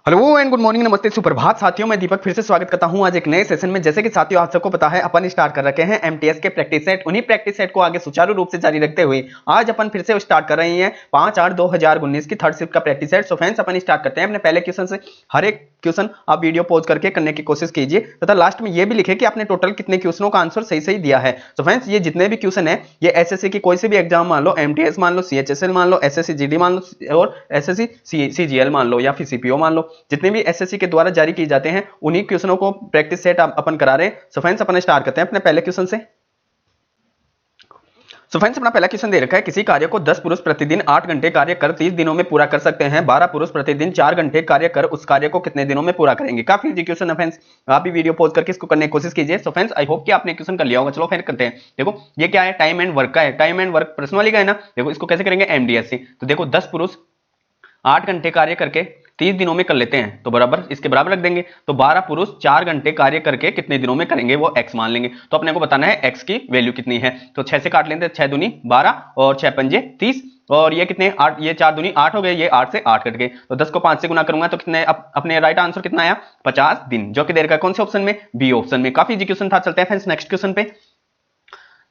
Hello and good morning, नमस्ते, सुप्रभात साथियों। मैं दीपक फिर से स्वागत करता हूं आज एक नए सेशन में। जैसे कि साथियों आप सबको पता है अपन स्टार्ट कर रखे हैं एमटीएस के प्रैक्टिस सेट। उन्हीं प्रैक्टिस सेट को आगे सुचारू रूप से जारी रखते हुए आज अपन फिर से स्टार्ट कर रहे हैं 5/8/2019 की थर्ड शिफ्ट का प्रैक्टिस सेट। सो फ्रेंड्स अपन स्टार्ट करते हैं अपने पहले क्वेश्चन से। हर एक क्वेश्चन आप वीडियो पॉज करके करने की कोशिश कीजिए तथा लास्ट में ये भी लिखे कि आपने टोटल कितने क्वेश्चनों का आंसर सही सही दिया है। तो फ्रेंड्स ये जितने भी क्वेश्चन है ये एसएससी की कोई से भी एग्जाम मान लो, एमटीएस मान लो, सीएचएसएल मान लो, एसएससी जीडी मान लो और एसएससी सीजीएल मान लो या फिर सीपीओ मान लो, जितने भी एसएससी के द्वारा जारी किए जाते हैं उन्हीं क्वेश्चनों को प्रैक्टिस सेट अपन करा रहे हैं। सो फ्रेंड्स अपन स्टार्ट करते हैं अपने पहले क्वेश्चन से। सो फ्रेंड्स अपना पहला क्वेश्चन दे रखा है, किसी कार्य को 10 पुरुष प्रतिदिन 8 घंटे कार्य कर 30 दिनों में पूरा कर सकते हैं। 12 पुरुष प्रतिदिन 4 घंटे कार्य कर उस कार्य को कितने दिनों में पूरा करेंगे। काफी इजी क्वेश्चन है फ्रेंड्स, आप भी वीडियो पॉज करके इसको करने की कोशिश कीजिए। सो फ्रेंड्स आई होप कि आपने क्वेश्चन कर लिया होगा। चलो फिर करते हैं। देखो ये क्या है, टाइम एंड वर्क का है। टाइम एंड वर्क पर्सनली का है ना। देखो इसको कैसे करेंगे, एमडीएस से। तो देखो 10 पुरुष 8 घंटे कार्य करके 30 दिनों में कर लेते हैं तो बराबर इसके बराबर रख देंगे। तो 12 पुरुष 4 घंटे कार्य करके कितने दिनों में करेंगे वो x मान लेंगे। तो अपने को बताना है x की वैल्यू कितनी है। तो 6 से काट लेते हैं, 6 दूनी 12 और 6 पंजे 30 और ये कितने 8, ये 4 दूनी 8 हो गए, ये 8 से 8 कट गए। तो 10 को 5 से गुना करूंगा तो कितने अपने राइट आंसर कितना आया 50 दिन, जो कि दे रखा है कौन से ऑप्शन में, बी ऑप्शन में। काफी इजी क्वेश्चन था। चलते हैं फ्रेंड्स नेक्स्ट क्वेश्चन पे।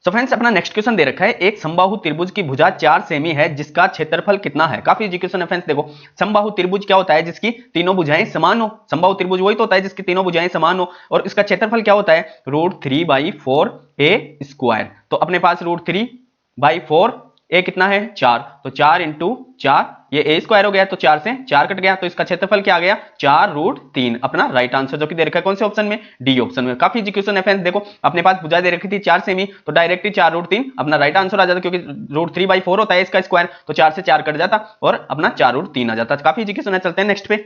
सो फ्रेंड्स अपना नेक्स्ट क्वेश्चन दे रखा है, एक समबाहु त्रिभुज की भुजा 4 सेमी है जिसका क्षेत्रफल कितना है। काफी इजी क्वेश्चन है फ्रेंड्स। देखो समबाहु त्रिभुज क्या होता है, जिसकी तीनों भुजाएं समान हो। समबाहु त्रिभुज वही तो होता है जिसकी तीनों भुजाएं समान हो। और इसका क्षेत्रफल क्या होता है, √3/4 a²। तो अपने पास √3/4 ए कितना है 4, तो 4 इंटू 4 ये a² हो गया, तो 4 से 4 कट गया। तो इसका क्षेत्रफल क्या आ गया 4√3, अपना राइट आंसर, जो कि दे रखा है कौन से ऑप्शन में, डी ऑप्शन में। काफी इजी क्वेश्चन है फ्रेंड्स। देखो अपने पास भुजा दे रखी थी 4 सेमी, तो डायरेक्टली 4√3 अपना राइट आंसर आ जाता, क्योंकि √3/4 होता है इसका स्क्वायर, तो 4 से 4 कट जाता और अपना 4√3 आ जाता। काफी इजी क्वेश्चन है। चलते हैं नेक्स्ट पे।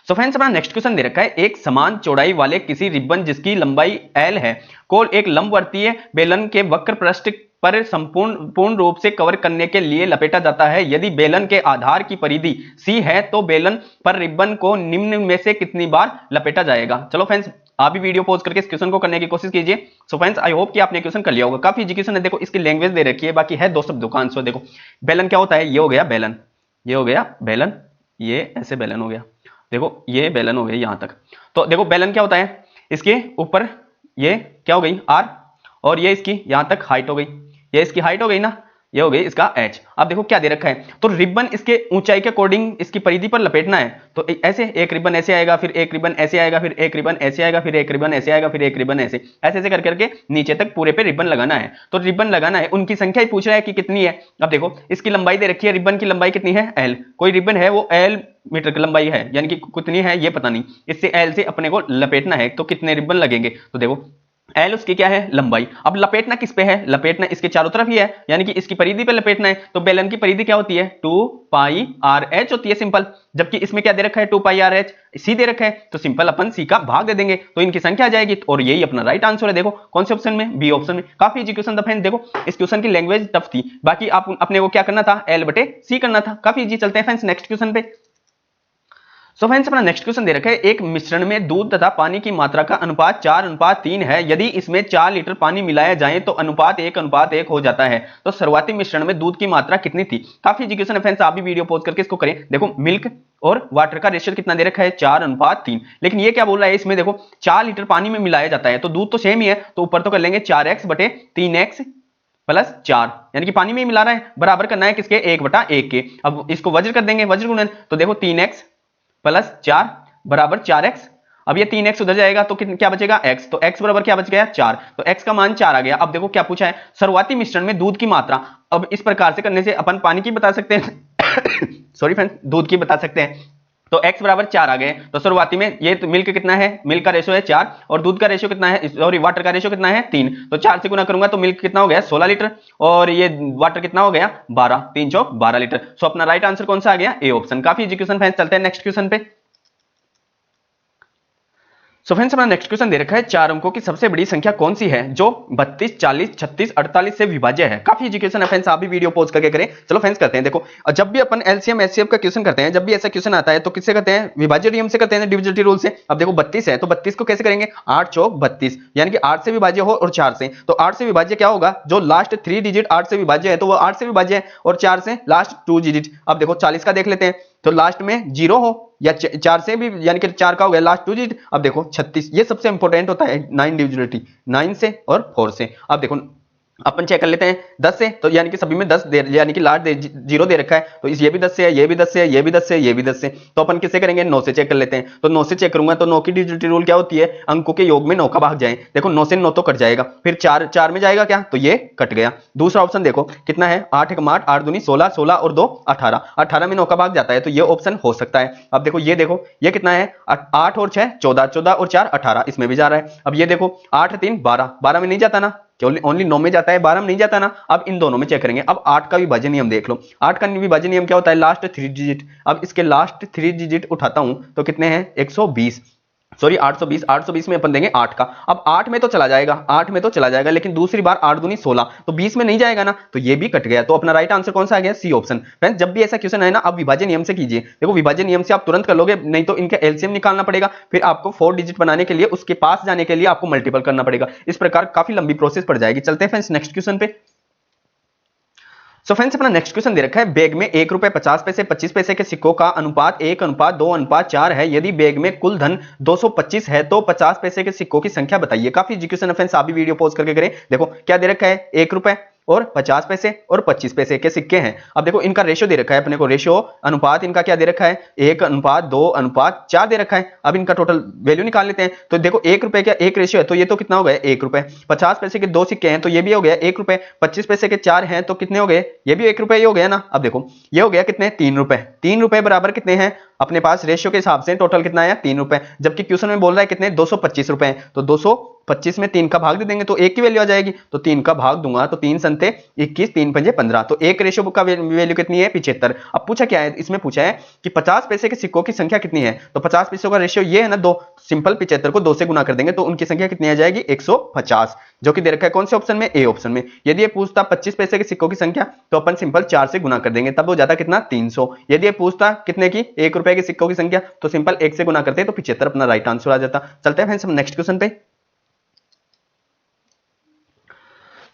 सो फ्रेंड्स अपना नेक्स्ट क्वेश्चन दे रखा है, एक समान चौड़ाई वाले किसी रिबन जिसकी लंबाई l है को एक लंबवर्तीय बेलन के वक्र पृष्ठ पर पूर्ण रूप से कवर करने के लिए लपेटा जाता है। यदि बेलन के आधार की परिधि c है तो बेलन पर रिबन को निम्न में से कितनी बार लपेटा जाएगा। चलो फ्रेंड्स आप भी वीडियो पॉज करके इस क्वेश्चन को करने की कोशिश कीजिए। सो फ्रेंड्स आई होप कि आपने क्वेश्चन कर लिया होगा। काफी इजी क्वेश्चन है। देखो इसकी लैंग्वेज दे रखी है, बाकी है दो शब्दों का आंसर। देखो बेलन क्या होता है, ये हो गया बेलन, ये हो गया बेलन, ये ऐसे बेलन हो गया। देखो ये बेलन हो गई यहां तक। तो देखो बेलन क्या होता है, इसके ऊपर ये क्या हो गई आर, और ये इसकी यहां तक हाइट हो गई, ये इसकी हाइट हो गई ना, ये हो गई इसका एच। अब देखो क्या दे रखा है, तो रिबन इसके ऊंचाई के अकॉर्डिंग इसकी परिधि पर लपेटना है। तो ऐसे एक रिबन ऐसे आएगा, फिर एक रिबन ऐसे आएगा, फिर एक रिबन ऐसे आएगा, फिर एक रिबन ऐसे आएगा, फिर एक रिबन ऐसे ऐसे ऐसे करके नीचे तक पूरे पे रिबन लगाना है। तो रिबन लगाना है, उनकी संख्या ही पूछ रहा है कि कितनी है। अब देखो इसकी लंबाई दे रखी है, रिबन की लंबाई कितनी है एल, कोई रिबन है वो एल मीटर की लंबाई है, यानी कि कितनी है ये पता नहीं। इससे एल से अपने को लपेटना है, तो कितने रिबन लगेंगे। तो देखो एल उसकी क्या है लंबाई। अब लपेटना किस पे है, लपेटना इसके चारों तरफ ही है, यानी कि इसकी परिधि पे लपेटना है। तो बेलन की परिधि क्या होती है 2πrh होती है सिंपल, जबकि इसमें क्या दे रखा है 2πrh, सी दे रखा है, तो सिंपल अपन सी का भाग दे देंगे तो इनकी संख्या आ जाएगी, और यही अपना राइट आंसर है। देखो कौन से ऑप्शन में, बी ऑप्शन में। काफी इजी क्वेश्चन था फ्रेंड। देखो इस क्वेश्चन की लैंग्वेज टफ थी, बाकी आप अपने को क्या करना था L/C करना था। काफी इजी। चलते हैं फ्रेंड्स नेक्स्ट क्वेश्चन पे। सो फ्रेंड्स अपना नेक्स्ट क्वेश्चन दे रखा है, एक मिश्रण में दूध तथा पानी की मात्रा का अनुपात 4:3 है। यदि इसमें 4 लीटर पानी मिलाया जाए तो अनुपात 1:1 हो जाता है। तो शुरुआती मिश्रण में दूध की मात्रा कितनी थी। काफी इजी क्वेश्चन है फ्रेंड्स, आप भी वीडियो पॉज करके इसको करें। देखो मिल्क और वाटर का रेशियो कितना दे रखा है 4:3, लेकिन ये क्या बोल रहा है इसमें, देखो 4 लीटर पानी में मिलाया जाता है तो दूध तो सेम ही है, तो ऊपर तो कर लेंगे 4x/3x प्लस 4, यानी कि पानी में ही मिला रहा है, बराबर करना है किसके 1/1 के। अब इसको वज्र कर देंगे, वज्र गुणन, तो देखो 3x प्लस 4 बराबर 4x। अब ये 3x उधर जाएगा तो क्या बचेगा x, तो x बराबर क्या बच गया 4, तो x का मान 4 आ गया। अब देखो क्या पूछा है, शुरुआती मिश्रण में दूध की मात्रा। अब इस प्रकार से करने से अपन पानी की बता सकते हैं सॉरी फ्रेंड्स, दूध की बता सकते हैं। तो x बराबर 4 आ गए, तो शुरुआती में ये तो मिल्क कितना है, मिल्क का रेशियो है 4 और दूध का रेशियो कितना है, सॉरी वाटर का रेशियो कितना है 3, तो 4 से गुना करूंगा तो मिल्क कितना हो गया 16 लीटर और ये वाटर कितना हो गया 12, 3 चौक 12 लीटर। सो अपना राइट आंसर कौन सा आ गया, ए ऑप्शन। काफी इजी क्वेश्चन फ्रेंड्स। चलते हैं नेक्स्ट क्वेश्चन पे। सो फ्रेंड्स अपना नेक्स्ट क्वेश्चन दे रखा है, 4 अंकों की सबसे बड़ी संख्या कौन सी है जो 32, 40, 36, 48 से विभाज्य है। काफी इजी क्वेश्चन है फ्रेंड्स, आप भी वीडियो पॉज करके करें। चलो फ्रेंड्स करते हैं। देखो जब भी अपन एलसीएम एचसीएफ का क्वेश्चन करते हैं, जब भी ऐसा क्वेश्चन आता है तो किससे करते हैं, विभाज्य नियम से करते हैं, डिविजिबिलिटी रूल से। अब देखो 32 है तो 32 को कैसे करेंगे, 8 चौक 32, यानी कि 8 से विभाज्य हो और 4 से, तो 8 से विभाज्य क्या होगा, जो लास्ट 3 डिजिट 8 से विभाज्य है तो वो 8 से विभाज्य है, और 4 से लास्ट 2 डिजिट। अब देखो 40 का देख लेते हैं, तो लास्ट में 0 हो या 4 से भी, यानी कि 4 का हो गया लास्ट 2 डिजिट। अब देखो 36, ये सबसे इंपॉर्टेंट होता है 9 डिविजिबिलिटी, 9 से और 4 से। अब देखो अपन चेक कर लेते हैं 10 से, तो यानी कि सभी में 10 दे, यानी कि लास्ट जीरो दे रखा है, तो इस ये भी 10 से है, ये भी 10 से है, ये भी 10 से है, ये भी 10 से, तो अपन किससे करेंगे, 9 से चेक कर लेते हैं। तो 9 से चेक करूंगा तो 9 की डिजिटल रूल क्या होती है, अंकों के योग में 9 का भाग जाए। देखो 9 से 9 तो कट जाएगा, फिर 4 में जाएगा क्या, तो ये कट गया। दूसरा ऑप्शन देखो कितना है, 8 1 8, 8 दूनी 16, 16 और 2 18, 18 में 9 का भाग जाता है, तो ये ऑप्शन हो सकता है। अब देखो ये कितना है, 8 और 6 14, 14 और 4 18, इसमें भी जा रहा है। अब ये देखो 8 3 12, 12 में नहीं जाता ना, ओनली 9 में जाता है, 12 में नहीं जाता ना। अब इन दोनों में चेक करेंगे। अब 8 का विभाजन नियम देख लो, 8 का विभाजन नियम क्या होता है, लास्ट 3 डिजिट। अब इसके लास्ट 3 डिजिट उठाता हूं तो कितने हैं, 120, सॉरी 820, 820 में अपन देंगे 8 का। अब 8 में तो चला जाएगा, 8 में तो चला जाएगा, लेकिन दूसरी बार 8 दूनी 16, तो 20 में नहीं जाएगा ना, तो ये भी कट गया। तो अपना राइट आंसर कौन सा आ गया, सी ऑप्शन। फ्रेंड्स जब भी ऐसा क्वेश्चन है ना, आप विभाजन नियम से कीजिए। देखो विभाजन नियम से आप तुरंत कर लोगे, नहीं तो इनका एलसीएम निकालना पड़ेगा, फिर आपको 4 डिजिट बनाने के लिए उसके पास जाने के लिए आपको मल्टीपल करना पड़ेगा। इस प्रकार काफी लंबी प्रोसेस पड़ जाएगी। चलते हैं फ्रेंड्स नेक्स्ट क्वेश्चन पे। सो फ्रेंड्स अपना नेक्स्ट क्वेश्चन दे रखा है, बैग में 1 रुपए 50 पैसे 25 पैसे के सिक्कों का अनुपात 1:2:4 है। यदि बैग में कुल धन 225 है तो 50 पैसे के सिक्कों की संख्या बताइए। काफी इजी क्वेश्चन है फ्रेंड्स, आप भी वीडियो पॉज करके करें। देखो क्या दे रखा है, 1 रुपए और 50 पैसे और 25 पैसे के सिक्के हैं। अब देखो इनका रेशियो दे रखा है अपने को, रेशियो अनुपात इनका क्या दे रखा है, 1:2:4 दे रखा है। अब इनका टोटल वैल्यू निकाल लेते हैं। तो देखो 1 रुपए का 1 रेशियो है, तो ये तो कितना हो गया, 1 रुपए। 50 पैसे के 2 सिक्के हैं, तो ये भी हो गया 1 रुपए। 25 पैसे के 4 हैं, तो कितने हो गए, ये भी 1 रुपए ही हो गया ना। अब देखो ये हो गया कितने, 3 रुपए। 3 रुपए बराबर कितने हैं अपने पास, रेशियो के हिसाब से टोटल कितना आया, 3 रुपए। जबकि क्वेश्चन में बोल रहा है कितने, 225 रुपए, तो 225 में 3 का भाग दे देंगे तो 1 की वैल्यू आ जाएगी। तो 3 का भाग दूंगा तो 3 संते 21, 3 पंजे 15, तो 1 रेशियो का वैल्यू कितनी है, 75। अब पूछा क्या है, इसमें पूछा है कि 50 पैसे के सिक्कों की संख्या कितनी है। तो 50 पैसों का रेशियो ये है ना 2, सिंपल 75 को 2 से गुना कर देंगे तो उनकी संख्या कितनी आ जाएगी, 150, जो कि दे रखा है कौन से ऑप्शन में, ए ऑप्शन में। यदि ये पूछता 25 पैसे के सिक्कों की संख्या, तो अपन सिंपल 4 से गुना कर देंगे, तब हो जाता कितना, 300। यदि ये पूछता कितने की, 1 रुपए के सिक्कों की संख्या, तो सिंपल 1 से गुना करते तो 75 अपना राइट आंसर आ जाता। चलते हैं फ्रेंड्स हम नेक्स्ट क्वेश्चन पे।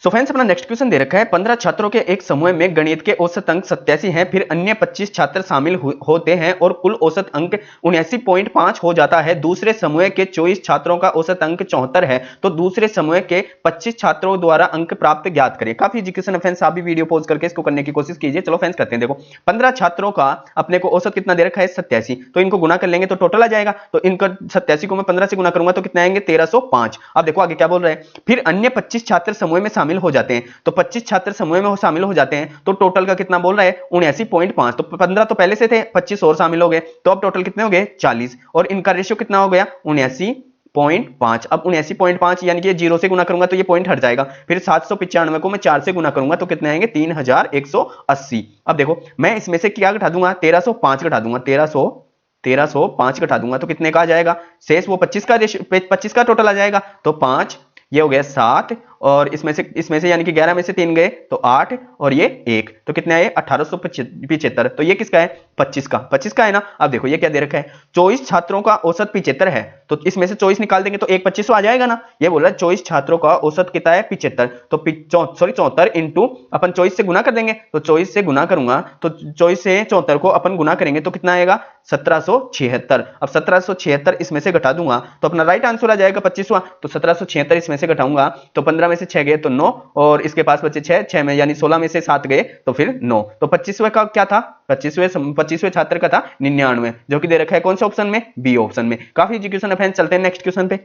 सो फ्रेंड्स अपना नेक्स्ट क्वेश्चन दे रखा है, 15 छात्रों के एक समूह में गणित के औसत अंक 87 हैं, फिर अन्य 25 छात्र शामिल होते हैं और कुल औसत अंक 79.5 हो जाता है। दूसरे समूह के 24 छात्रों का औसत अंक 74 है, तो दूसरे समूह के 25 छात्रों द्वारा अंक प्राप्त ज्ञात करें। काफी इजी क्वेश्चन है फ्रेंड्स, आप भी वीडियो पॉज करके इसको करने की कोशिश कीजिए। चलो फ्रेंड्स करते हैं। देखो 15 छात्रों का अपने को औसत कितना दे रखा है, 87, तो इनको गुना कर लेंगे तो टोटल आ जाएगा। तो इनका 87 को मैं 15 से गुना करूंगा तो कितने आएंगे, 1305। अब देखो आगे क्या बोल रहे हैं, फिर अन्य 25 छात्र समूह में शामिल हो जाते हैं, तो 25 छात्र समूह में शामिल हो जाते हैं, तो टोटल का कितना बोल रहा है, 79.5। तो 15 तो पहले से थे, 25 और शामिल हो गए, तो अब टोटल कितने हो गए, 40, और इनका रेशियो कितना हो गया, 79.5। अब 79.5 यानी कि 0 से गुना करूंगा तो ये पॉइंट हट जाएगा। फिर 795 को मैं 4 से गुना करूंगा तो कितने आएंगे, 3180। अब देखो मैं इसमें से क्या घटा दूंगा, 1305 घटा दूंगा, 1305 घटा दूंगा तो कितने का आ जाएगा, शेष वो 25 का टोटल आ जाएगा। तो 5, ये हो गया 7, और इसमें से यानी कि 11 में से 3 गए तो 8, और ये 1, तो कितने आए, 1875। तो ये किसका है, 25 का है ना। अब देखो ये क्या दे रखा है, 24 छात्रों का औसत 75 है, तो इसमें से 24 निकाल देंगे तो 1 25 आ जाएगा ना। ये बोल रहा है 24 छात्रों का औसत कितना है, 75, तो 74 इंटू अपन 24 से गुना कर देंगे, तो 24 से गुना करूंगा तो 24 से 74 को अपन गुना करेंगे तो कितना आएगा, 1776। अब 1776 इसमें से घटा दूंगा तो अपना राइट आंसर आ जाएगा 25वां। तो 1776 इसमें से घटाऊंगा तो 15 में से 6 गए तो 9, और इसके पास बचे 6 में, यानी 16 में से 7 गए तो फिर 9। तो 25वें का क्या था, 25वें छात्र का था 99, जो कि दे रखा है कौन से ऑप्शन में, बी ऑप्शन में। काफी इजी क्वेश्चन है फ्रेंड्स, चलते हैं नेक्स्ट क्वेश्चन पे।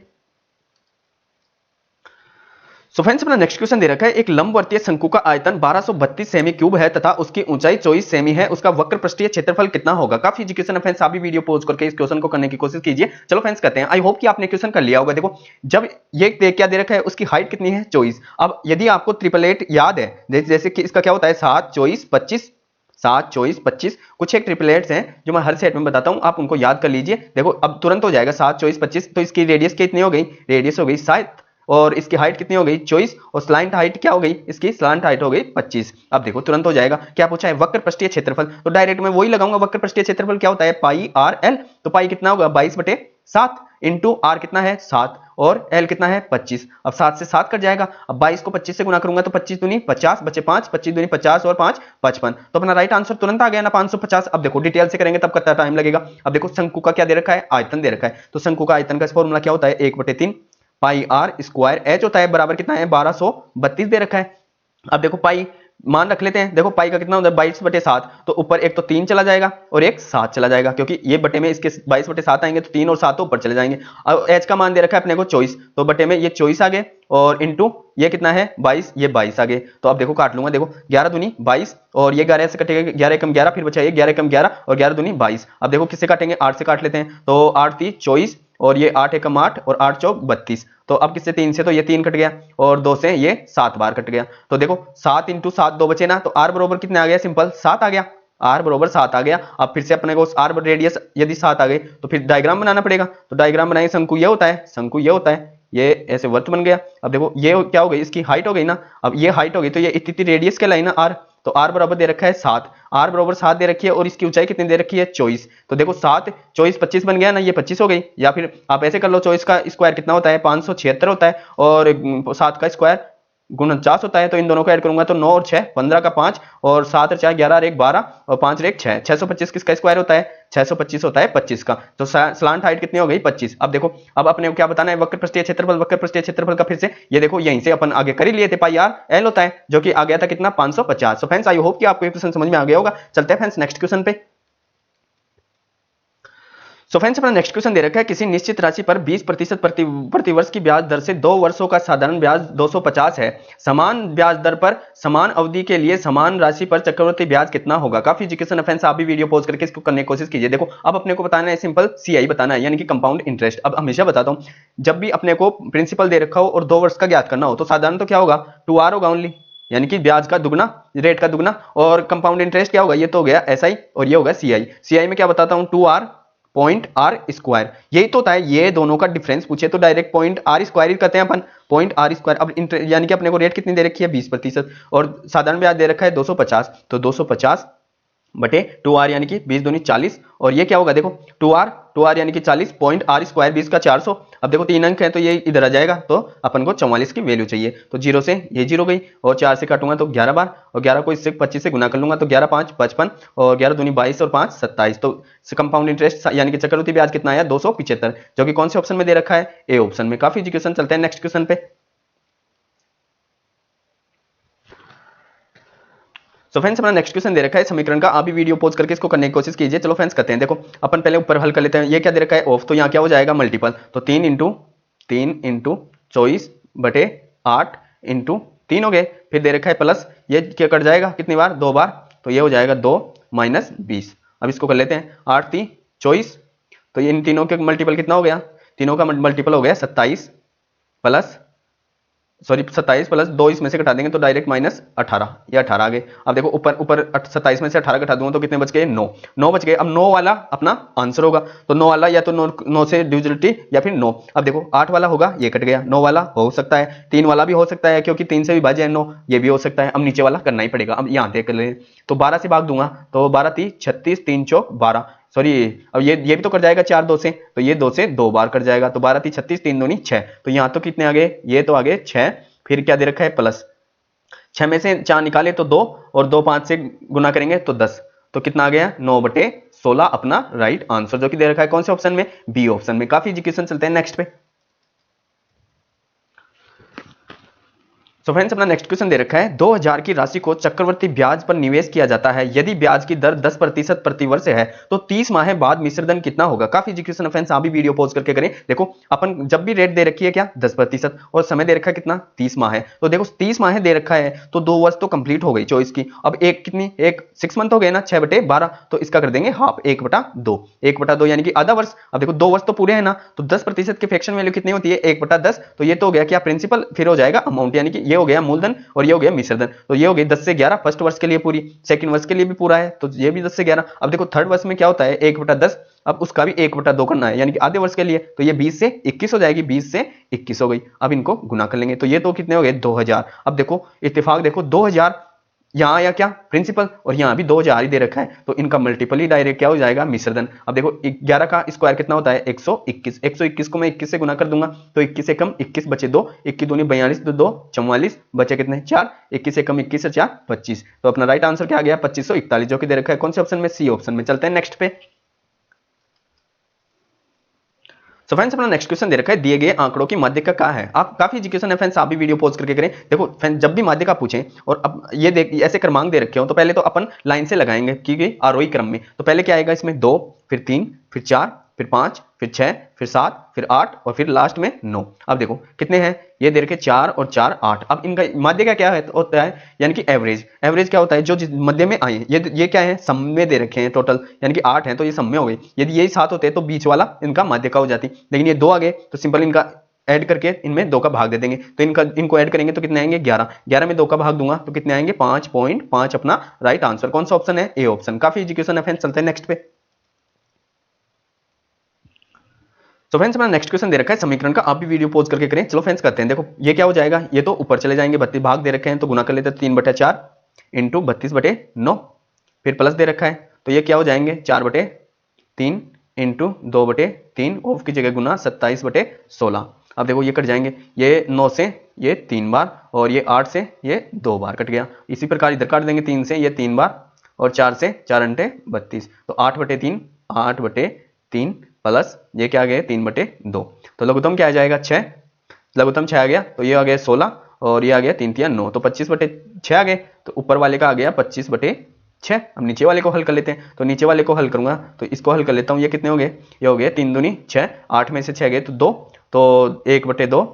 सो फ्रेंड्स अपना नेक्स्ट क्वेश्चन दे रखा है, एक लंबवर्तीय शंकु का आयतन 1232 सेमी क्यूब है तथा उसकी ऊंचाई 24 सेमी है, उसका वक्र पृष्ठीय क्षेत्रफल कितना होगा। काफी इजी क्वेश्चन है फ्रेंड्स, आप भी वीडियो पॉज करके इस क्वेश्चन को करने की कोशिश कीजिए। चलो फ्रेंड्स करते हैं। आई होप कि आपने क्वेश्चन कर लिया होगा। देखो जब ये क्या दे रखा है, उसकी हाइट कितनी है, 24। अब यदि आपको 888 याद है, जैसे कि इसका क्या होता है, 7 24 25, 7 24 25, कुछ एक ट्रिपलेट्स हैं जो मैं हर सेट में बताता हूं, आप उनको याद कर लीजिए। देखो अब तुरंत हो जाएगा, 7 24 25, तो इसकी रेडियस कितनी हो गई, रेडियस हो गई 7, और इसकी हाइट कितनी हो गई, 24, और स्लांट हाइट क्या हो गई, इसकी स्लांट हाइट हो गई 25। अब देखो तुरंत हो जाएगा। क्या पूछा है, वक्र पृष्ठीय क्षेत्रफल, तो डायरेक्ट मैं वही लगाऊंगा। वक्र पृष्ठीय क्षेत्रफल क्या होता है, पाई आर एल, तो पाई कितना होगा, 22/7 इंटू आर कितना है, 7, और l कितना है 25। अब 7 से 7 कट जाएगा। अब 22 को 25 से गुना करूंगा तो 25 दूनी 50 बचे 5, 25 दूनी 50 और 5 55। तो अपना राइट आंसर तुरंत आ गया ना 550। अब देखो डिटेल से करेंगे तब कितना टाइम लगेगा। अब देखो शंकु का क्या दे रखा है, आयतन दे रखा है। तो शंकु का आयतन का फॉर्मूला क्या होता है, 1/3 पाई आर स्क्वायर एच होता है, बराबर कितना है 1232 दे रखा है। अब देखो पाई मान रख लेते हैं। देखो पाई का कितना होता है 22/7। तो ऊपर एक तो 3 चला जाएगा और एक 7 चला जाएगा, क्योंकि ये बटे में इसके 22/7 आएंगे तो 3 और 7 तो ऊपर चले जाएंगे। अब एच का मान दे रखा है अपने को 24, तो बटे में ये 24 आ गए और इंटू ये कितना है 22, ये 22 आ गए। तो अब देखो काट लूंगा, देखो 11 दूनी 22 और ये 11 से कटेगा, 11 एकम 11 फिर बचा ये 11 एकम 11 और 11 दूनी 22। अब देखो किससे काटेंगे, 8 से काट लेते हैं। तो 8 3 24 और ये 8 एकम 8 और 8 चौक 32। तो अब किससे 3 से, तो ये 3 कट गया और 2 से ये 7 बार कट गया। तो देखो 7 इंटू 7 2 बचे ना, तो आर बरोबर कितने आ गया, सिंपल 7 आ गया। आर बरोबर 7 आ गया। अब फिर से अपने को आर रेडियस यदि 7 आ गई तो फिर डायग्राम बनाना पड़ेगा। तो डायग्राम बनाएंगे, शंकु ये होता है, शंकु ये होता है, ये ऐसे वर्त बन गया। अब देखो ये क्या हो गई, इसकी हाइट हो गई ना। अब ये हाइट हो गई तो ये इतनी रेडियस कहलाई ना आर। तो आर बराबर दे रखा है 7, आर बराबर 7 दे रखी है और इसकी ऊंचाई कितनी दे रखी है 24। तो देखो 7 24 25 बन गया ना, ये 25 हो गई। या फिर आप ऐसे कर लो, 24 का स्क्वायर कितना होता है 576 होता है और 7 का स्क्वायर 49 होता है। तो इन दोनों को ऐड करूंगा तो 9 और 6 15 का 5 और 7 और 4 11 और 1 12 और 5 और 1 6, 625 किसका स्क्वायर होता है, 625 होता है 25 का। तो स्लांट हाइट कितनी हो गई 25। अब देखो अब अपने को क्या बताना है, वक्र पृष्ठीय क्षेत्रफल। वक्र पृष्ठीय क्षेत्रफल का फिर से ये देखो यहीं से अपन आगे कर ही लिए थे, पाई आर एल होता है, जो कि आ गया था कितना 550। सो फ्रेंड्स आई होप कि आपको ये क्वेश्चन समझ में आ गया होगा। चलते हैं फ्रेंड्स नेक्स्ट क्वेश्चन पे। सो फ्रेंड्स अपना नेक्स्ट क्वेश्चन दे रखा है, किसी निश्चित राशि पर 20% प्रति वर्ष की ब्याज दर से 2 वर्षों का साधारण ब्याज 250 है। समान ब्याज दर पर समान अवधि के लिए समान राशि पर चक्रवृद्धि ब्याज कितना होगा। काफी क्वेश्चन है फ्रेंड्स, आप भी वीडियो पॉज करके इसको करने की कोशिश कीजिए। देखो अब अपने को बताना है सिंपल सीआई बताना है, यानी कि कंपाउंड इंटरेस्ट। अब हमेशा बताता हूं, जब भी अपने को प्रिंसिपल दे रखा हो और 2 वर्ष का ज्ञात करना हो तो साधारण तो क्या होगा 2r होगा ओनली, यानी कि ब्याज का दुगना, रेट का दुगना। और कंपाउंड इंटरेस्ट क्या होगा, ये तो हो गया एसआई और ये होगा सीआई। सीआई में क्या बताता हूं 2r पॉइंट आर स्क्वायर, यही तो होता है। ये दोनों का डिफरेंस पूछे तो डायरेक्ट पॉइंट आर स्क्वायर ही करते हैं अपन, पॉइंट आर स्क्वायर। अब यानी कि अपने को रेट कितनी दे रखी है 20% और साधारण ब्याज दे रखा है 250। तो 250 बटे 2r यानी कि 20 दूनी 40 और ये क्या होगा देखो 2r यानी कि 40 पॉइंट आर स्क्वायर 20 का 400। अब देखो 3 अंक है तो ये इधर आ जाएगा, तो अपन को 44 की वैल्यू चाहिए। तो 0 से ये 0 गई और 4 से काटूंगा तो 11 बार और 11 को इससे 25 से गुना कर लूंगा तो 11 5 55 और 11 दूनी 22 और 5 27। तो कंपाउंड इंटरेस्ट यानी कि चक्रवृद्धि ब्याज कितना आया 275, जो कि कौन से ऑप्शन में दे रखा है, ए ऑप्शन में। काफी इजी क्वेश्चन। चलते हैं नेक्स्ट क्वेश्चन पे। सो फ्रेंड्स अपना नेक्स्ट क्वेश्चन दे रखा है समीकरण का, आप भी वीडियो पॉज करके इसको करने की कोशिश कीजिए। चलो फ्रेंड्स करते हैं। देखो अपन पहले ऊपर हल कर लेते हैं। ये क्या दे रखा है ऑफ, तो यहाँ क्या हो जाएगा मल्टीपल। तो 3 इंटू 24 बटे 8 इंटू 3 हो गए। फिर दे रखा है प्लस, ये क्या कट जाएगा कितनी बार 2 बार, तो ये हो जाएगा 2 माइनस 20। अब इसको कर लेते हैं 8 3 24, तो इन तीनों के मल्टीपल कितना हो गया, तीनों का मल्टीपल हो गया 27 प्लस 27 प्लस 2 इसमें से घटा देंगे तो डायरेक्ट माइनस 18, ये 18 आ गए। अब देखो ऊपर 27 में से 18 घटा दूंगा तो कितने बच गए 9 बच गए। अब 9 वाला अपना आंसर होगा, तो 9 वाला या तो 9 से डिविजिबिलिटी या फिर 9। अब देखो 8 वाला होगा, ये कट गया। 9 वाला हो सकता है, 3 वाला भी हो सकता है क्योंकि 3 से विभाज्य है 9, ये भी हो सकता है। अब नीचे वाला करना ही पड़ेगा। अब यहाँ देख ले तो 12 से भाग दूंगा तो 12 3 36 3 चौक 12, सॉरी अब ये भी तो कर जाएगा 4 2 से, तो ये 2 से 2 बार कर जाएगा। तो 12 3 36 3 दूनी 6, तो यहाँ तो कितने आ गए, ये तो आ गए 6। फिर क्या दे रखा है प्लस, 6 में से 4 निकाले तो 2 और 2 5 से गुना करेंगे तो 10, तो कितना आ गया 9/16 अपना राइट आंसर, जो कि दे रखा है कौन से ऑप्शन में, बी ऑप्शन में। काफी इजी क्वेश्चन। चलते हैं नेक्स्ट पे। सो फ्रेंड्स अपना नेक्स्ट क्वेश्चन दे रखा है 2000 की राशि को चक्रवर्ती ब्याज पर निवेश किया जाता है। यदि ब्याज की दर 10% प्रति वर्ष है तो 30 माह बाद मिश्रधन कितना होगा। काफी इजी क्वेश्चन है फ्रेंड्स, आप भी वीडियो पॉज करके करें। देखो अपन जब भी रेट दे रखी है क्या 10% और समय दे रखा है कितना 30 माह है, तो देखो 30 माह दे रखा है तो 2 वर्ष तो कंप्लीट हो गई चॉइस की। अब एक कितनी, एक 6 मंथ हो गए ना 6/12, तो इसका कर देंगे हाफ 1/2, 1/2 यानी कि आधा वर्ष। अब देखो 2 वर्ष तो पूरे है ना, तो 10% की फ्रैक्शन वैल्यू कितनी होती है 1/10, तो ये तो हो गया क्या प्रिंसिपल, फिर हो जाएगा अमाउंट, यानी कि ये हो गया मूलधन और ये हो गया मिश्रधन। तो ये हो गई 10 से 11 फर्स्ट वर्ष के लिए पूरी, सेकंड वर्ष के लिए भी पूरा है तो ये भी 10 से 11। अब देखो थर्ड वर्ष में क्या होता है 1/10, अब उसका भी 1/2 करना है यानी कि आधे वर्ष के लिए, तो ये 20 से 21 हो जाएगी, 20 से 21 हो गई। अब इनको गुना कर लेंगे तो ये तो कितने हो गए 2000। अब देखो इत्तेफाक देखो 2000 यहाँ या क्या प्रिंसिपल, और यहाँ भी 2000 ही दे रखा है, तो इनका मल्टीपल ही डायरेक्ट क्या हो जाएगा, मिश्रधन। अब देखो 11 का स्क्वायर कितना होता है 121, 121 को मैं 21 से गुना कर दूंगा तो 21 से कम 21 बचे 2, 21 दूनी 42, तो 2 44 बचे कितने 4, 21 से कम 21 से 4 25। तो अपना राइट आंसर क्या आ गया 2541, जो कि दे रखा है कौन से ऑप्शन में, सी ऑप्शन में। चलते हैं नेक्स्ट पे। सो फ्रेंड्स अपना नेक्स्ट क्वेश्चन दे रखा है, दिए गए आंकड़ों की माध्यिका क्या है। आप काफी एजुकेशन है फ्रेंड्स, आप भी वीडियो पॉज करके करें। देखो फ्रेंड्स जब भी माध्यिका पूछें और अब ये देख ऐसे क्रमांक दे रखे हो तो पहले तो अपन लाइन से लगाएंगे क्योंकि आरोही क्रम में। तो पहले क्या आएगा इसमें 2, फिर 3, फिर 4, फिर 5, फिर 6, फिर 7, फिर 8 और फिर लास्ट में 9। अब देखो कितने हैं, ये दे रखे 4 और 4 8। अब इनका माध्यिका क्या होता है, यानी कि एवरेज। एवरेज क्या होता है, जो मध्य में आए, ये क्या है सम में दे रखे हैं टोटल, यानी कि 8 है तो ये सम में हो गई। यदि यही 7 होते तो बीच वाला इनका माध्यिका हो जाती, लेकिन ये 2 आ गए तो सिंपल इनका ऐड करके इनमें 2 का भाग दे देंगे। तो इनको ऐड करेंगे तो कितने आएंगे 11, 11 में 2 का भाग दूंगा तो कितने आएंगे 5.5। अपना राइट आंसर कौन सा ऑप्शन है, ए ऑप्शन। काफी एजुकेशन है फ्रेंड्स, चलते हैं नेक्स्ट पे। तो फ्रेंड्स अपना नेक्स्ट क्वेश्चन दे रखा है समीकरण का, आप भी वीडियो पॉज करके करें। चलो फ्रेंड्स करते हैं। देखो ये क्या हो जाएगा, ये तो ऊपर चले जाएंगे, 32 भाग दे रखे हैं तो गुना कर लेते हैं 3/4 इंटू 32/9, फिर प्लस दे रखा है तो ये क्या हो जाएंगे 4/3 इंटू 2/3 ऑफ की जगह गुना 27/16। अब देखो ये कट जाएंगे, ये 9 से ये 3 बार और ये 8 से ये 2 बार कट गया। इसी प्रकार इधर काट देंगे 3 से ये 3 बार और 4 से 4 अंटे 32, तो 8/3 8/3 प्लस ये क्या आ गया 3/2, तो लघुत्तम क्या आ जाएगा 6, लघुत्तम 6 आ गया तो ये आ गया 16 और ये आ गया 3 3 9, तो 25/6 आ गए। तो ऊपर वाले का आ गया 25/6। अब नीचे वाले को हल कर लेते हैं, तो नीचे वाले को हल करूंगा तो इसको हल कर लेता हूँ। ये कितने हो गए, ये हो गए 3 दूनी 6, 8 में से 6 गए तो 2, तो 1/2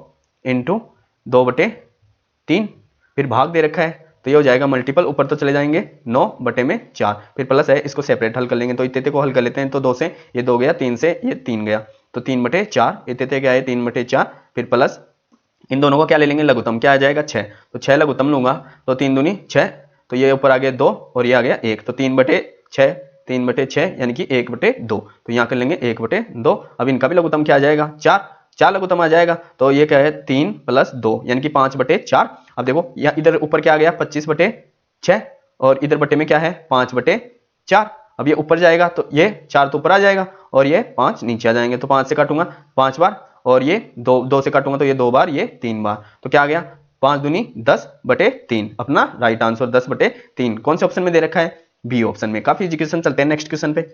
इंटू 2/3, फिर भाग दे रखा है तो ये हो जाएगा मल्टीपल, ऊपर तो चले जाएंगे 9/4, फिर प्लस है इसको सेपरेट हल कर लेंगे। तो इतने को हल कर लेते हैं, तो 2 से ये 2 गया, 3 से ये 3 गया, तो 3/4, इतने क्या है 3/4, फिर प्लस इन दोनों को क्या ले लेंगे लघुत्तम, क्या आ जाएगा 6, तो 6 लघुत्तम लूंगा तो 3 दूनी 6, तो ये ऊपर आ गया 2 और ये आ गया 1, तो 3/6, 3/6 यानी कि 1/2, तो यहाँ कर लेंगे 1/2। अब इनका भी लघुत्तम क्या आ जाएगा 4, 4 लघुत्तम आ जाएगा, तो ये क्या है 3 + 2 यानी कि 5/4। अब देखो या इधर ऊपर क्या आ गया 25/6 और इधर बटे में क्या है 5/4। अब ये ऊपर जाएगा तो ये 4 तो ऊपर आ जाएगा और ये 5 नीचे आ जाएंगे, तो 5 से काटूंगा 5 बार और ये 2 से काटूंगा तो ये 2 बार, ये 3 बार, तो क्या आ गया 5 दूनी 10/3। अपना राइट आंसर 10/3 कौन से ऑप्शन में दे रखा है, बी ऑप्शन में। काफी एजुकेशन, चलते हैं नेक्स्ट क्वेश्चन पे।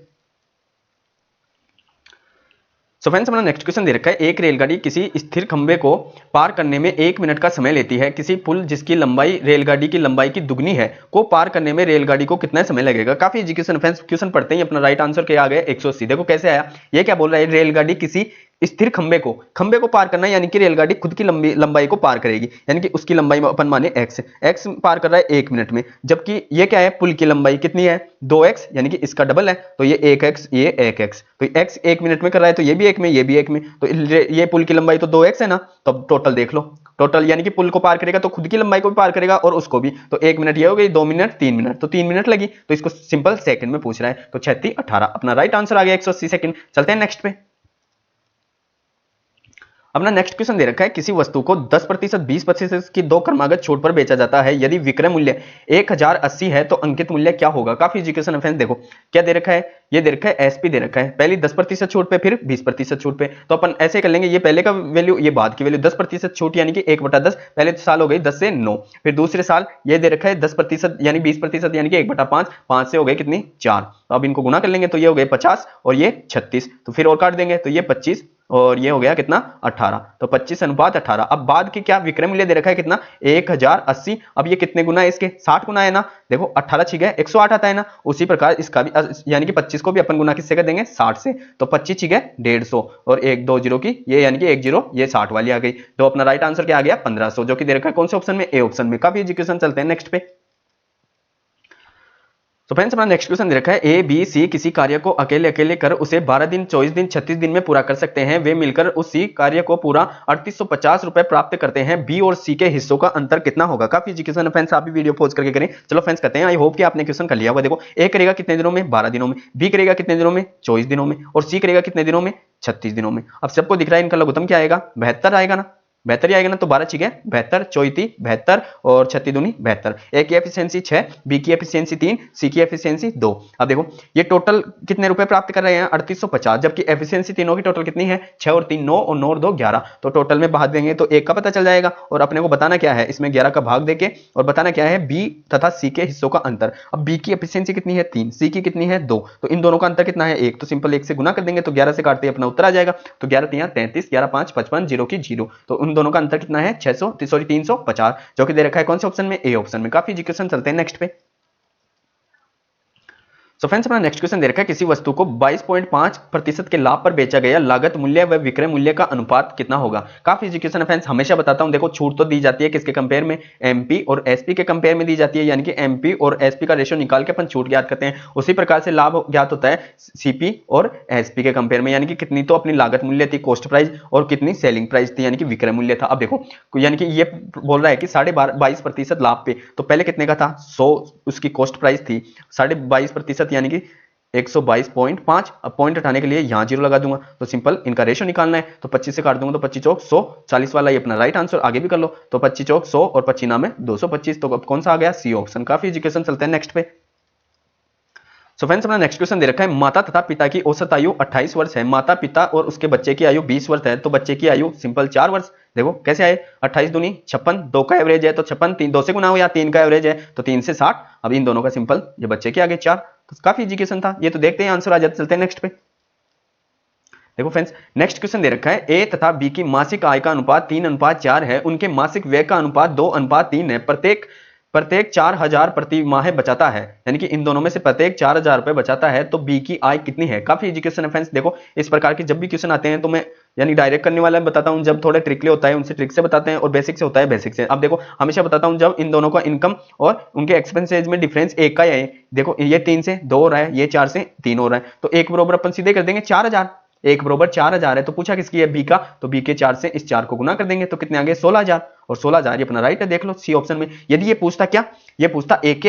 सो फ्रेंड्स अपना नेक्स्ट क्वेश्चन दे रखा है, एक रेलगाड़ी किसी स्थिर खंबे को पार करने में 1 मिनट का समय लेती है। किसी पुल जिसकी लंबाई रेलगाड़ी की लंबाई की दुगनी है को पार करने में रेलगाड़ी को कितना समय लगेगा। काफी एजुकेशन फ्रेंड्स, क्वेश्चन पढ़ते ही अपना राइट आंसर क्या आ गया 180। देखो कैसे आया, ये क्या बोल रहा है, रेलगाड़ी किसी स्थिर खंबे को पार करना है, यानी कि रेलगाड़ी खुद की लंबाई को पार करेगी, यानी कि उसकी लंबाई में अपन माने x पार कर रहा है 1 मिनट में, जबकि ये क्या है पुल की लंबाई कितनी है 2x, यानी कि इसका डबल है, तो ये 1x ये 1x, तो x 1 मिनट में कर रहा है तो ये भी 1 में ये भी 1 में, तो ये पुल की लंबाई तो 2x है ना, तो टोटल देख लो, टोटल यानी कि पुल को पार करेगा तो खुद की लंबाई को भी पार करेगा और उसको भी, तो 1 मिनट ये हो गई, 2 मिनट 3 मिनट, तो 3 मिनट लगी, तो इसको सिंपल सेकंड में पूछ रहा है, तो 36 18 अपना राइट आंसर आ गया 180 सेकंड। चलते हैं नेक्स्ट पे। अपना नेक्स्ट क्वेश्चन दे रखा है, किसी वस्तु को 10%, 20% की 2 क्रमागत छूट पर बेचा जाता है, यदि विक्रय मूल्य 1080 है तो अंकित मूल्य क्या होगा। काफी एजुकेशन है फ्रेंड्स, देखो क्या दे रखा है, ये दे रखा है एसपी दे रखा है, पहली 10% छूट पे फिर 20% छूट पे, तो अपन ऐसे कर लेंगे, ये पहले का वैल्यू ये बाद की वैल्यू, 10% छूट यानी कि 1/10, पहले साल हो गई 10 से 9, फिर दूसरे साल ये दे रखा है 10% यानी 20% यानी कि 1/5, 5 से हो गए कितनी 4, तो अब इनको गुना कर लेंगे तो ये हो गए 50 और ये 36, तो फिर और काट देंगे तो ये 25 और ये हो गया कितना 18, तो 25/18। अब बाद की क्या विक्रय मूल्य दे रखा है कितना 1080, अब ये कितने गुना है इसके 60 गुना है ना, देखो 18 छिक है 108 आता है ना, उसी प्रकार इसका भी यानी कि 25 को भी अपन गुना किससे कर देंगे 60 से, तो 25 छिक है 150 और 1 2 0 की ये यानी कि 10 ये 60 वाली आ गई, तो अपना राइट आंसर क्या आ गया 1500, जो कि दे रखा है कौन से ऑप्शन में, ए ऑप्शन में। काफी एजुकेशन, चलते हैं नेक्स्ट पे। तो फ्रेंड्स अपना नेक्स्ट क्वेश्चन दे रखा है, ए बी सी किसी कार्य को अकेले अकेले कर उसे 12 दिन 24 दिन 36 दिन में पूरा कर सकते हैं, वे मिलकर उसी कार्य को पूरा 3850 रुपए प्राप्त करते हैं, बी और सी के हिस्सों का अंतर कितना होगा। काफी एजुकेशन फ्रेंड्स, आप भी वीडियो पॉज करके करें। चलो फ्रेंड्स करते हैं, आई होप कि आपने क्वेश्चन कर लिया होगा। देखो ए करेगा कितने दिनों में 12 दिनों में, बी करेगा कितने दिनों में 24 दिनों में और सी करेगा कितने दिनों में 36 दिनों में। अब सबको दिख रहा है इनका लघुत्तम क्या आएगा 72 आएगा ना, 72 ही आएगा ना, तो 12 ठीक है 72, 74 72 और 36 दूनी 72। ए की एफिशिएंसी 6, बी की एफिशिएंसी 3, सी की एफिशिएंसी 2। अब देखो ये टोटल कितने रुपए प्राप्त कर रहे हैं 3850, जबकि एफिशिएंसी तीनों की टोटल कितनी है 6 और 3 9 और 9 और 2 11। तो टोटल में भाग देंगे तो 1 का पता चल जाएगा, और अपने को बताना क्या है इसमें 11 का भाग देके, और बताना क्या है बी तथा सी के हिस्सों का अंतर। अब बी की एफिशिएंसी कितनी है 3, सी की कितनी है 2, तो इन दोनों का अंतर कितना है 1, तो सिंपल 1 से गुना कर देंगे तो 11 से काटते ही अपना उत्तर आ जाएगा। तो 11 3 33, 11 5 55, 0 की 0, तो उन दोनों का अंतर कितना है 350, जो कि दे रखा है कौन से ऑप्शन में, ए ऑप्शन में। काफी इजी। चलते हैं नेक्स्ट पे। सो फ्रेंड्स अपना नेक्स्ट क्वेश्चन दे रखा है किसी वस्तु को 22.5% के लाभ पर बेचा गया, लागत मूल्य व विक्रय मूल्य का अनुपात कितना होगा। काफी इजी क्वेश्चन है फ्रेंड्स, हमेशा बताता हूं देखो छूट तो दी जाती है किसके कंपेयर में, एमपी और एसपी के कंपेयर में दी जाती है, यानी कि एमपी और एसपी का रेशियो निकाल के अपन छूट ज्ञात करते हैं। उसी प्रकार से लाभ ज्ञात होता है सीपी और एसपी के कंपेयर में, यानी कि कितनी तो अपनी लागत मूल्य थी कॉस्ट प्राइस और कितनी सेलिंग प्राइस थी यानी कि विक्रय मूल्य था। अब देखो यानी कि ये बोल रहा है कि 22.5% लाभ पे, तो पहले कितने का था 100 उसकी कॉस्ट प्राइस थी, 22.5% यानी कि 122.5। अब पॉइंट हटाने के लिए यहां 0 लगा दूंगा, तो सिंपल इनका रेशियो निकालना है, तो 25 से काट दूंगा तो 25 चौक 100, 40 वाला ये अपना राइट आंसर, आगे भी कर लो, तो 25 चौक 100 और 25 नाम है 225, तो अब कौन सा आ गया सी ऑप्शन। काफी एजुकेशन। चलते हैं नेक्स्ट पे। सो फ्रेंड्स अपना नेक्स्ट क्वेश्चन दे रखा है माता तथा पिता की औसत आयु 28 वर्ष है, माता पिता और उसके बच्चे की आयु 20 वर्ष है, तो बच्चे की आयु सिंपल 4 वर्ष। देखो कैसे आए 28 दूनी 56, 2 का एवरेज है तो 56, 3 2 से गुना हो या 3 का एवरेज है तो 3 से 60। अब इन दोनों का सिंपल ये बच्चे के आगे 4, तो काफी एजुकेशन था ये, तो देखते हैं आंसर आ जाते। चलते हैं नेक्स्ट पे। देखो फ्रेंड्स नेक्स्ट क्वेश्चन दे रखा है ए तथा बी की मासिक आय का अनुपात 3:4 है, उनके मासिक व्यय का अनुपात 2:3 है, प्रत्येक 4000 प्रति माह बचाता है, यानी कि इन दोनों में से प्रत्येक 4000 रुपए बचाता है, तो बी की आय कितनी है। काफी एजुकेशन है फ्रेंड्स, देखो इस प्रकार के जब भी क्वेश्चन आते हैं तो मैं यानी डायरेक्ट करने वाला बताता हूं, जब थोड़े ट्रिकली होता है उनसे ट्रिक से बताते हैं, और बेसिक से होता है बेसिक से। अब देखो हमेशा बताता हूं जब इन दोनों का इनकम और उनके एक्सपेंसेज में डिफरेंस एक का है, देखो ये 3 से 2 हो रहा है, ये 4 से 3 हो रहा है, तो एक बराबर अपन सीधे कर देंगे 4000, एक बराबर 4000 है, तो पूछा किसकी है बी का, तो बी के 4 से इस 4 को गुना कर देंगे तो कितने आ गए 16000, और 16000 ये अपना राइट है, देख लो सी ऑप्शन में। यदि ये पूछता क्या, ये पूछता एक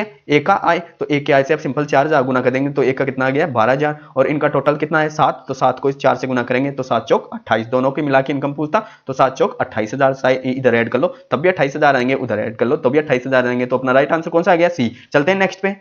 का आय, तो एक के आय से आप सिंपल 4000 गुना कर देंगे तो एक का कितना आ गया 12000, और इनका टोटल कितना है 7, तो 7 को इस 4 से गुना करेंगे तो 7 चौक 28, दोनों की मिला के इनकम पूछता तो 7 चौक 28000, इधर ऐड कर लो तब भी 28000 आएंगे, उधर ऐड कर लो तो भी 28000 आएंगे, तो अपना राइट आंसर कौन सा आ गया सी। चलते हैं नेक्स्ट पे।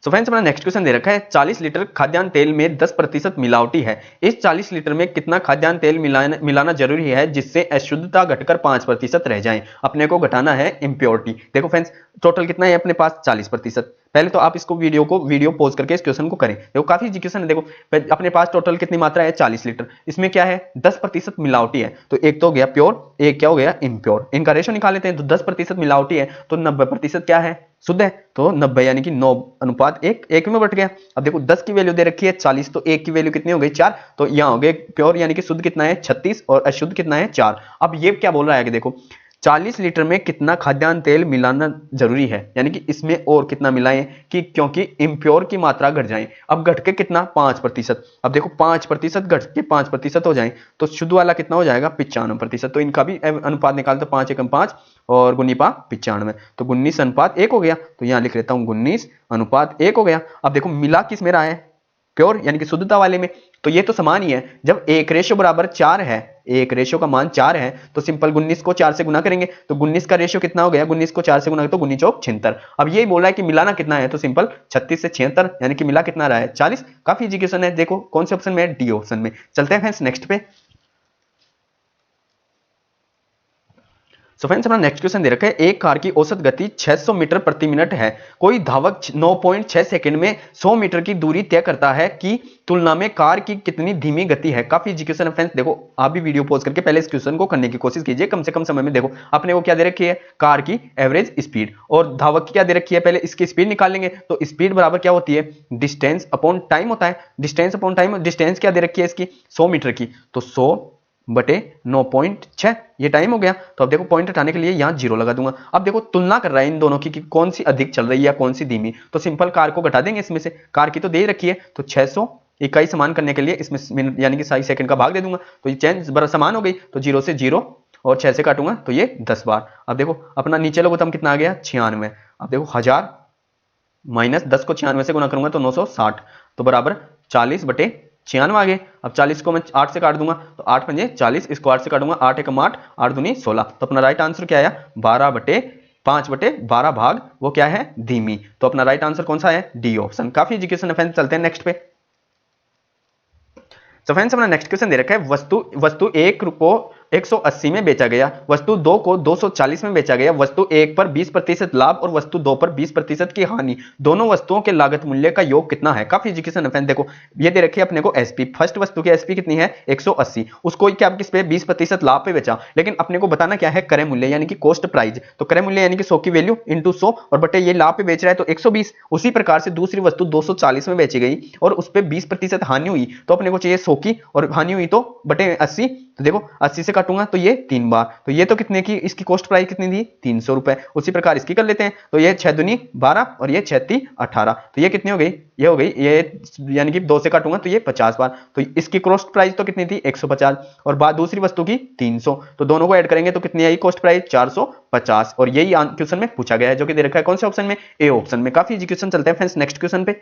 सो फ्रेंड्स अपना नेक्स्ट क्वेश्चन दे रखा है 40 लीटर खाद्यान्न तेल में 10% मिलावटी है, इस 40 लीटर में कितना खाद्यान्न तेल मिलाना जरूरी है जिससे अशुद्धता घटकर 5% रह जाए। अपने को घटाना है इम्प्योरिटी। देखो फ्रेंड्स टोटल कितना है अपने पास 40%। पहले तो आप इसको वीडियो पॉज करके इस क्वेश्चन को करें, देखो काफी क्वेश्चन है। देखो अपने पास टोटल कितनी मात्रा है 40 लीटर, इसमें क्या है 10% मिलावटी है, तो एक तो हो गया प्योर, एक क्या हो गया इम्प्योर, इनका रेशो निकाल लेते हैं। तो 10% मिलावटी है तो 90% क्या है शुद्ध है, तो 90 यानी कि 9:1, एक में बट गया। अब देखो 10 की वैल्यू दे रखी है 40, तो एक की वैल्यू कितनी हो गई 4, तो यहां हो गए प्योर यानी कि शुद्ध कितना है 36 और अशुद्ध कितना है 4। अब ये क्या बोल रहा है कि देखो 40 लीटर में कितना खाद्यान्न तेल मिलाना जरूरी है, यानी कि इसमें और कितना मिलाएं कि क्योंकि इम्प्योर की मात्रा घट जाए। अब घट के कितना 5%, अब देखो 5% घट के 5% हो जाए तो शुद्ध वाला कितना हो जाएगा 95%, तो इनका भी अनुपात निकालते 5 एकम 5 और 19/95, तो 19:1 हो गया, तो यहां लिख लेता हूं 19:1 हो गया। अब देखो मिला किस में रहा है प्योर यानी कि शुद्धता वाले में, तो ये तो समान ही है। जब एक रेशियो बराबर 4 है, एक रेशियो का मान 4 है, तो सिंपल 19 को 4 से गुना करेंगे तो 19 का रेशियो कितना हो गया, 19 को 4 से गुना तो 19 चौक 76। अब ये बोला है कि मिलाना कितना है, तो सिंपल 36 से 76 यानी कि मिला कितना रहा है 40। काफी इजी है, देखो कौन से ऑप्शन में है डी ऑप्शन में। चलते हैं फ्रेंड्स नेक्स्ट पे। सो फ्रेंड्स अपना नेक्स्ट क्वेश्चन दे रखा है एक कार की औसत गति 600 मीटर प्रति मिनट है, कोई धावक 9.6 सेकंड में 100 मीटर की दूरी तय करता है कि तुलना में कार की कितनी धीमी गति है। काफी इजी क्वेश्चन है फ्रेंड्स, देखो आप भी वीडियो पॉज करके पहले इस क्वेश्चन को करने की कोशिश कीजिए कम से कम समय में। देखो अपने को क्या दे रखी है कार की एवरेज स्पीड और धावक की क्या दे रखी है, पहले इसकी स्पीड निकाल लेंगे, तो स्पीड बराबर क्या होती है डिस्टेंस अपॉन टाइम होता है, डिस्टेंस अपॉन टाइम। डिस्टेंस क्या दे रखी है इसकी 100 मीटर की, तो 100/9.6 ये टाइम हो गया। तो अब देखो पॉइंट हटाने के लिए यहां 0 लगा दूंगा। अब देखो तुलना कर रहा है इन दोनों की कि कौन सी अधिक चल रही है या कौन सी धीमी, तो सिंपल कार को घटा देंगे इसमें से, कार की तो दे रखी है, तो 600 इकाई समान करने के लिए इसमें मिनट यानी कि 60 सेकंड का भाग दे दूंगा, तो ये चेंज समान हो गई, तो 0 से 0 और 6 से काटूंगा तो ये 10 बार। अब देखो अपना नीचे लोग कितना आ गया 96। अब देखो 1000 माइनस 10 को 96 से गुना करूंगा तो 960, तो बराबर 40/10 96 आ गए। अब 40 को मैं 8 से काट दूंगा तो 8 पंजे 40, इसको 8 से काटूंगा 8 एकम 8, 8 दूनी 16। तो अपना राइट आंसर क्या आया 12/5/12 भाग वो क्या है धीमी। तो अपना राइट आंसर कौन सा है डी ऑप्शन। काफी एजुकेशन है फ्रेंड्स, चलते हैं नेक्स्ट पे। तो फ्रेंड्स अपना नेक्स्ट क्वेश्चन दे रखा है वस्तु 1 को 180 में बेचा गया, वस्तु 2 को 240 में बेचा गया, वस्तु 1 पर 20% लाभ और वस्तु 2 पर 20% की हानि, दोनों वस्तुओं के लागत मूल्य का योग कितना है। काफी एजुकेशन है। देखो ये दे रखी है अपने को एसपी, फर्स्ट वस्तु की एसपी कितनी है 180, उसको क्या किस पे 20% लाभ पे बेचा, लेकिन अपने को बताना क्या है क्रय मूल्य यानी कि कॉस्ट प्राइस। तो क्रय मूल्य यानी कि 100 की वैल्यू इंटू 100 और बटे ये लाभ पे बेच रहा है तो 120। उसी प्रकार से दूसरी वस्तु 240 में बेची गई और उस पर 20% हानि हुई तो अपने को चाहिए 100 की और हानि हुई तो बटे 80। तो देखो 80 से काटूंगा तो ये 3 बार, तो ये तो कितने की इसकी कॉस्ट प्राइस कितनी दी 300 रुपए। उसी प्रकार इसकी कर लेते हैं तो ये 6 दूनी 12 और ये 6 ती 18, तो ये कितनी हो गई ये हो गई ये यानी कि 2 से काटूंगा तो ये 50 बार। तो इसकी कॉस्ट प्राइस तो कितनी थी 150 और बाद दूसरी वस्तु की 300, तो दोनों को ऐड करेंगे तो कितनी आई कॉस्ट प्राइस 450। और यही क्वेश्चन में पूछा गया है जो कि दे रखा है कौन से ऑप्शन में ए ऑप्शन में। काफी इजी क्वेश्चन, चलते हैं फ्रेंड्स नेक्स्ट क्वेश्चन पे।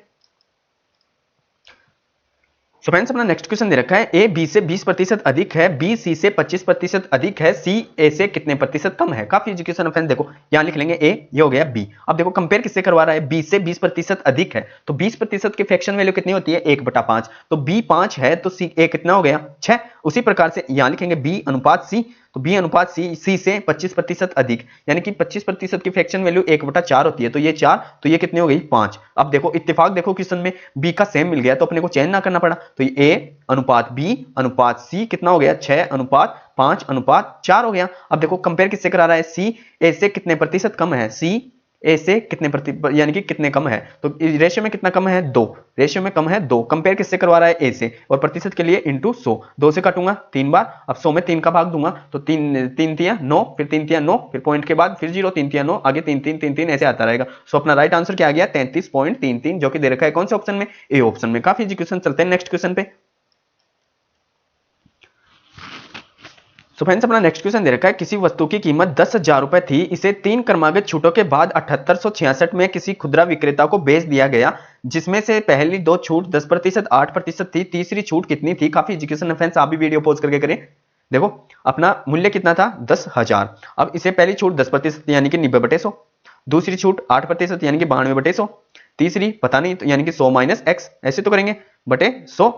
सो फ्रेंड्स अपना नेक्स्ट क्वेश्चन दे रखा है ए बी से 20% अधिक है, बी सी से 25% अधिक है, सी ए से कितने प्रतिशत कम है। काफी एजुकेशन है फ्रेंड्स। देखो यहां लिख लेंगे ए, ये हो गया बी। अब देखो कंपेयर किससे करवा रहा है बी से 20% अधिक है तो 20% की फ्रैक्शन वैल्यू कितनी होती है 1/5, तो बी 5 है तो सी ए कितना हो गया 6। उसी प्रकार से यहां लिखेंगे बी अनुपात सी, तो बी अनुपात सी से 25% अधिक यानी कि 25% की फ्रैक्शन वैल्यू 1/4 होती है तो ये 4, तो ये कितनी हो गई 5। अब देखो इत्तेफाक देखो क्वेश्चन में बी का सेम मिल गया तो अपने को चेंज ना करना पड़ा, तो ये ए अनुपात बी अनुपात सी कितना हो गया 6:5:4 हो गया। अब देखो कंपेयर किससे करा रहा है सी ए से कितने प्रतिशत कम है, सी ए से कितने यानी कि कितने कम है, तो रेशियो में कितना कम है 2, रेशियो में कम है 2। कंपेयर किससे करवा रहा है ए से और प्रतिशत के लिए इंटू 100, 2 से काटूंगा 3 बार। अब 100 में 3 का भाग दूंगा तो 3 तिया 9, फिर 3 तिया 9, फिर पॉइंट के बाद फिर 0, 3 तिया 9, आगे 3 3 3 3 ऐसे आता रहेगा। सो अपना राइट आंसर क्या आ गया 33.33 जो कि दे रखा है कौन से ऑप्शन में ए ऑप्शन में। काफी इजी क्वेश्चन, चलते हैं नेक्स्ट क्वेश्चन पे। तो फ्रेंड्स अपना नेक्स्ट क्वेश्चन दे रखा है किसी वस्तु की कीमत 10,000 रुपए थी, इसे 3 क्रमागत छूटों के बाद 7866 में किसी खुदरा विक्रेता को बेच दिया गया, जिसमें से पहली 2 छूट 10%, 8% थी, तीसरी छूट कितनी थी। काफी एजुकेशन है फ्रेंड्स, आप भी वीडियो पॉज करके करें। देखो अपना मूल्य कितना था 10,000, अब इसे पहली छूट 10% यानी कि 90/100, दूसरी छूट 8% यानी कि 92/100, तीसरी पता नहीं तो यानी कि 100 - x ऐसे तो करेंगे बटे 100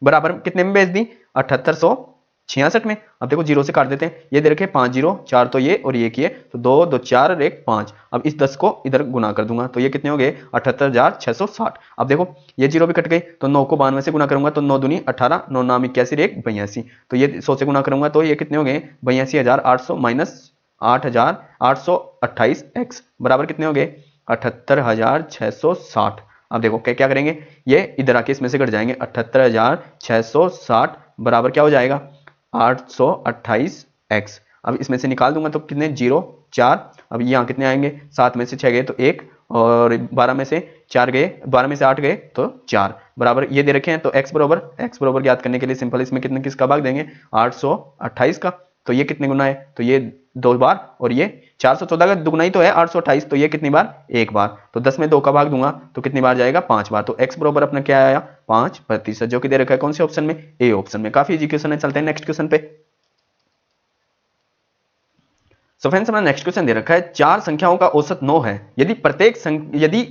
बराबर कितने में बेच दी 7866 में। अब देखो 0 से काट देते हैं, ये दे रखे 5 0, 4 तो ये और ये किए तो 2 2 4 और 1 5। अब इस 10 को इधर गुना कर दूंगा तो ये कितने हो गए 78,660। अब देखो ये 0 भी कट गई तो 9 को 92 से गुना करूंगा तो 9 दूनी 18, 9 नाम 81, 1 82, तो ये 100 से गुना करूंगा तो ये कितने हो गए 82,800 माइनस 8,828 x बराबर कितने हो गए 78,660। अब देखो क्या करेंगे ये इधर आके इसमें से घट जाएंगे 78,660 बराबर क्या हो जाएगा 828x। अब इसमें से निकाल दूंगा तो कितने 0 4, अब यहाँ कितने आएंगे 7 में से 6 गए तो 1 और 12 में से 4 गए, 12 में से 8 गए तो 4 बराबर ये दे रखे हैं। तो x बराबर ज्ञात करने के लिए सिंपल इसमें कितने किसका भाग देंगे 828 का, तो ये कितने गुना है तो ये 2 बार और ये 414 का दुगुना ही तो है 828, तो ये कितनी बार 1 बार, तो 10 में 2 का भाग दूंगा तो कितनी बार जाएगा 5 बार। तो x बराबर अपना क्या आया 5% जो कि दे रखा है कौन से ऑप्शन में ए ऑप्शन में। काफी इजी क्वेश्चन है, चलते हैं नेक्स्ट क्वेश्चन पे। सो फ्रेंड्स अपना नेक्स्ट क्वेश्चन दे रखा है 4 संख्याओं का औसत 9 है, यदि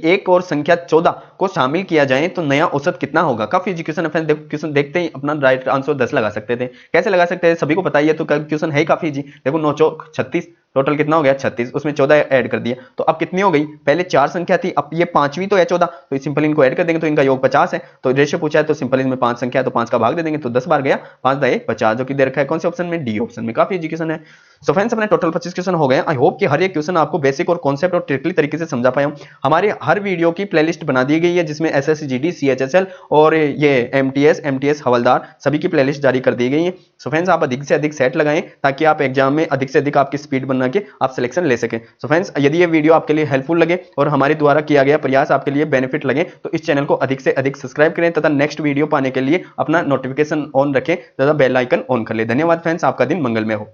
एक और संख्या 14 को शामिल किया जाए तो नया औसत कितना होगा। काफी इजी क्वेश्चन है फ्रेंड्स, देखो क्वेश्चन देखते ही अपना राइट आंसर 10 लगा सकते थे, कैसे लगा सकते हैं सभी को पता ही है, तो क्वेश्चन है काफी इजी। देखो 9 चौक 36, टोटल कितना हो गया 36, उसमें 14 ऐड कर दिया तो अब कितनी हो गई, पहले 4 संख्या थी अब ये 5वीं तो है 14, तो सिंपल इनको ऐड कर देंगे तो इनका योग 50 है। तो रेशियो पूछा है तो सिंपल इसमें 5 संख्या है तो 5 का भाग दे देंगे तो 10 बार गया 5 × 1 50 जो कि दे रखा है कौन से ऑप्शन में डी ऑप्शन में। काफी एजुकेशन है। सो फ्रेंड्स अपने टोटल 25 क्वेश्चन हो गए। आई होप कि हर एक क्वेश्चन आपको बेसिक और कॉन्सेप्ट और ट्रिकली तरीके से समझा पाया हूं। हमारे हर वीडियो की प्लेलिस्ट बना दी गई है जिसमें एसएससी जीडी सीएचएसएल और ये एमटीएस हवलदार सभी की प्लेलिस्ट जारी कर दी गई है। सो फ्रेंड्स आप अधिक से अधिक सेट लगाएं ताकि आप एग्जाम में अधिक से अधिक आपकी स्पीड बना के आप सिलेक्शन ले सकें। सो फ्रेंड्स यदि ये वीडियो आपके लिए हेल्पफुल लगे और हमारे द्वारा किया गया प्रयास आपके लिए बेनिफिट लगे तो इस चैनल को अधिक से अधिक सब्सक्राइब करें तथा नेक्स्ट वीडियो पाने के लिए अपना नोटिफिकेशन ऑन रखें तथा बेल आइकन ऑन कर ले। धन्यवाद फ्रेंड्स, आपका दिन मंगलमय हो।